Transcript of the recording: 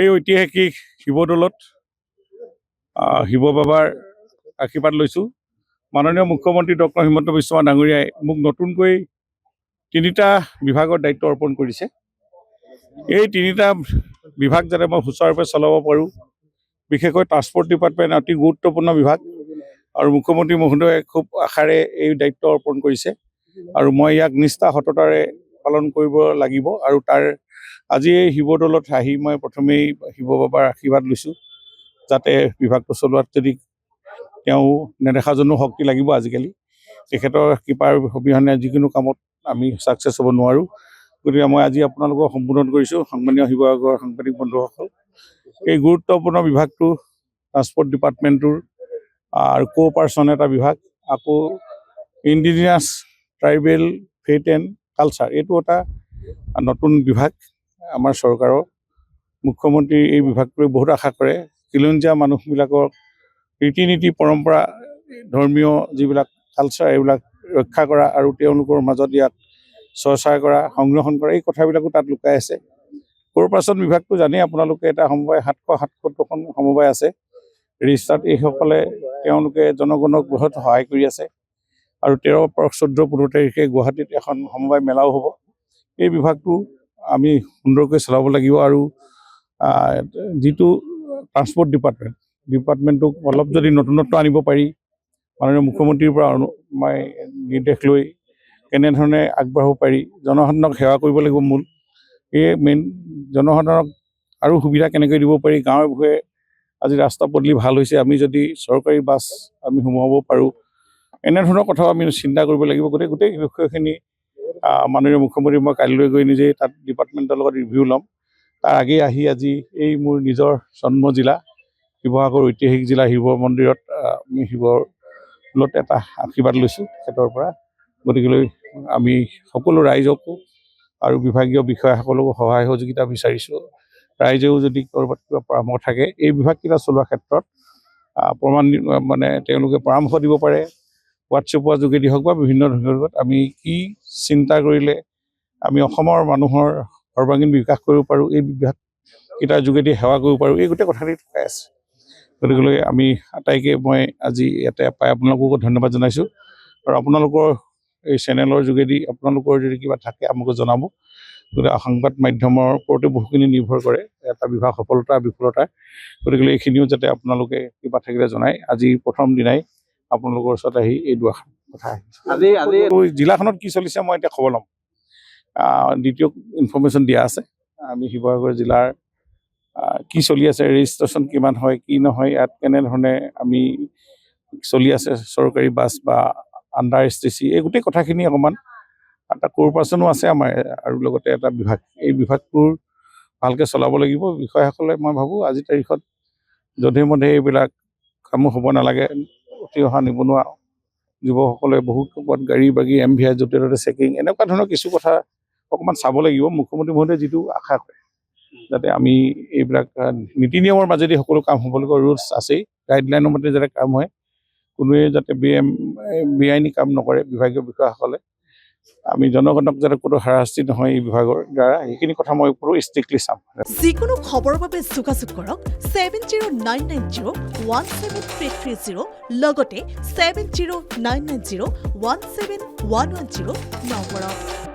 এই ঐতিহাসিক শিৱদৌলত শিৱ বাবাৰ আশীৰ্বাদ লৈছোঁ। মাননীয় মুখ্যমন্ত্ৰী ডক্টৰ হিমন্ত বিশ্ব শৰ্মা ডাঙৰীয়াই মোক নতুনকৈ 3টা বিভাগৰ দায়িত্ব অৰ্পণ কৰিছে। এই 3টা বিভাগ যাতে মই সুচাৰুৰূপে চলাব পাৰোঁ, বিশেষকৈ ট্ৰান্সপৰ্ট ডিপাৰ্টমেণ্ট অতি গুৰুত্বপূৰ্ণ বিভাগ আৰু মুখ্যমন্ত্ৰী মহোদয়ে খুব আশাৰে এই দায়িত্ব অৰ্পণ কৰিছে আৰু মই ইয়াক নিষ্ঠা সততাৰে পালন কৰিব লাগিব। আৰু তাৰ আজি এই শিৱদৌলত আহি মই প্ৰথমেই শিৱ বাবাৰ আশীৰ্বাদ লৈছোঁ, যাতে বিভাগটো চলোৱাত যদি তেওঁ নেদেখাজনো শক্তি লাগিব। আজিকালি তেখেতৰ কৃপাৰ অবিহনে যিকোনো কামত আমি ছাকচেছ হ'ব নোৱাৰোঁ। গতিকে মই আজি আপোনালোকক সম্বোধন কৰিছোঁ, সন্মানীয় শিৱসাগৰৰ সাংবাদিক বন্ধুসকল। এই গুৰুত্বপূৰ্ণ বিভাগটো ট্ৰান্সপৰ্ট ডিপাৰ্টমেণ্টটোৰ আৰু কোঅপাৰেশ্যন এটা বিভাগ, আকৌ indigenous tribal faith and culture এইটো এটা নতুন বিভাগ। আমাৰ চৰকাৰৰ মুখ্যমন্ত্ৰী এই বিভাগটোৱে বহুত আশা কৰে। খিলঞ্জীয়া মানুহবিলাকৰ ৰীতি নীতি পৰম্পৰা, ধৰ্মীয় যিবিলাক কালচাৰ এইবিলাক ৰক্ষা কৰা আৰু তেওঁলোকৰ মাজত ইয়াক চৰ্চা কৰা, সংৰক্ষণ কৰা, এই কথাবিলাকো তাত লুকাই আছে। কোঅপাৰেশ্যন বিভাগটো জানেই আপোনালোকে, এটা সমবায় 777খন সমবায় আছে ৰেজিষ্টাৰ্ড। এইসকলে তেওঁলোকে জনগণক বহুত সহায় কৰি আছে আৰু 13, 14, 15 তাৰিখে গুৱাহাটীত এখন সমবায় মেলাও হ'ব। এই বিভাগটো আমি সুন্দৰকৈ চলাব লাগিব আৰু যিটো ট্ৰান্সপৰ্ট ডিপাৰ্টমেণ্টটোক অলপ যদি নতুনত্ব আনিব পাৰি, মাননীয় মুখ্যমন্ত্ৰীৰ পৰা মই নিৰ্দেশ লৈ কেনেধৰণে আগবাঢ়িব পাৰি, জনসাধাৰণক সেৱা কৰিব লাগিব। মূল এই মেইন জনসাধাৰণক আৰু সুবিধা কেনেকৈ দিব পাৰি। গাঁৱে ভূঞে আজি ৰাস্তা পদূলি ভাল হৈছে, আমি যদি চৰকাৰী বাছ আমি সোমোৱাব পাৰোঁ, এনেধৰণৰ কথাও আমি চিন্তা কৰিব লাগিব। গোটেই বিষয়খিনি মাননীয় মুখ্যমন্ত্ৰী মই কাইলৈ গৈ নিজেই তাত ডিপাৰ্টমেণ্টৰ লগত ৰিভিউ ল'ম। তাৰ আগেয়ে আহি আজি এই মোৰ নিজৰ জন্ম জিলা শিৱসাগৰ ঐতিহাসিক জিলা শিৱ মন্দিৰত আমি শিৱদৌলত এটা আশীৰ্বাদ লৈছোঁ তেখেতৰ পৰা। গতিকেলৈ আমি সকলো ৰাইজকো আৰু বিভাগীয় বিষয়াসকলকো সহায় সহযোগিতা বিচাৰিছোঁ। ৰাইজেও যদি ক'ৰবাত কিবা পৰামৰ্শ থাকে এই বিভাগকেইটা চলোৱাৰ ক্ষেত্ৰত তেওঁলোকে পৰামৰ্শ দিব পাৰে। হোৱাটছএপৰ যোগেদি হওক বা বিভিন্ন ধৰণৰ আমি কি চিন্তা কৰিলে আমি অসমৰ মানুহৰ সৰ্বাংগীন বিকাশ কৰিব পাৰোঁ, এই বিভাগকেইটাৰ যোগেদি সেৱা কৰিব পাৰোঁ, এই গোটেই কথাখিনি লুকাই আছে। গতিকেলৈ আমি আটাইকে মই আজি ইয়াতে পাই আপোনালোককো ধন্যবাদ জনাইছোঁ। আৰু আপোনালোকৰ এই চেনেলৰ যোগেদি আপোনালোকৰ যদি কিবা থাকে আমাক জনাব। গতিকে সংবাদ মাধ্যমৰ ওপৰতে বহুখিনি নিৰ্ভৰ কৰে এটা বিভাগ সফলতা বিফলতাৰ। গতিকে এইখিনিও যাতে আপোনালোকে কিবা থাকিলে জনাই। আজি প্ৰথম দিনাই আপোনালোকৰ ওচৰত আহি এই দুআষাৰ কথা আহিছোঁ। জিলাখনত কি চলিছে মই এতিয়া খবৰ ল'ম। দ্বিতীয় ইনফৰ্মেশ্যন দিয়া আছে। আমি শিৱসাগৰ জিলাৰ কি চলি আছে, ৰেজিষ্ট্ৰেশ্যন কিমান হয় কি নহয়, ইয়াত কেনেধৰণে আমি চলি আছে চৰকাৰী বাছ বা আণ্ডাৰ STC, এই গোটেই কথাখিনি অকণমান। এটা কোঅপাৰেশ্যনো আছে আমাৰ আৰু লগতে এটা বিভাগ, এই বিভাগটোৰ ভালকৈ চলাব লাগিব বিষয়াসকলে। মই ভাবোঁ আজিৰ তাৰিখত যধে মধে এইবিলাক কামো হ'ব নালাগে। উঠি অহা নিবনুৱা যুৱকসকলে বহুত ক'ৰবাত গাড়ী বাগী MVI য'তে ত'তে চেকিং, এনেকুৱা ধৰণৰ কিছু কথা অকণমান চাব লাগিব। মুখ্যমন্ত্ৰী মহোদয়ে যিটো আশা কৰে যাতে আমি এইবিলাক নীতি নিয়মৰ মাজেদি সকলো কাম হ'ব লাগিব। ৰুলছ আছেই, গাইডলাইনৰ মতে যাতে কাম হয়, কোনোৱে যাতে বেআইনী কাম নকৰে বিভাগীয় বিষয়াসকলে। আমি জনগণক যাতে কোনো হাৰাশাস্তি নহয় এই বিভাগৰ দ্বাৰা, সেইখিনি কথা মই পুৰো ষ্ট্ৰিক্টলি চাম। যিকোনো খবৰৰ বাবে যোগাযোগ কৰক 7099017330 লগতে 7099017110 নম্বৰত।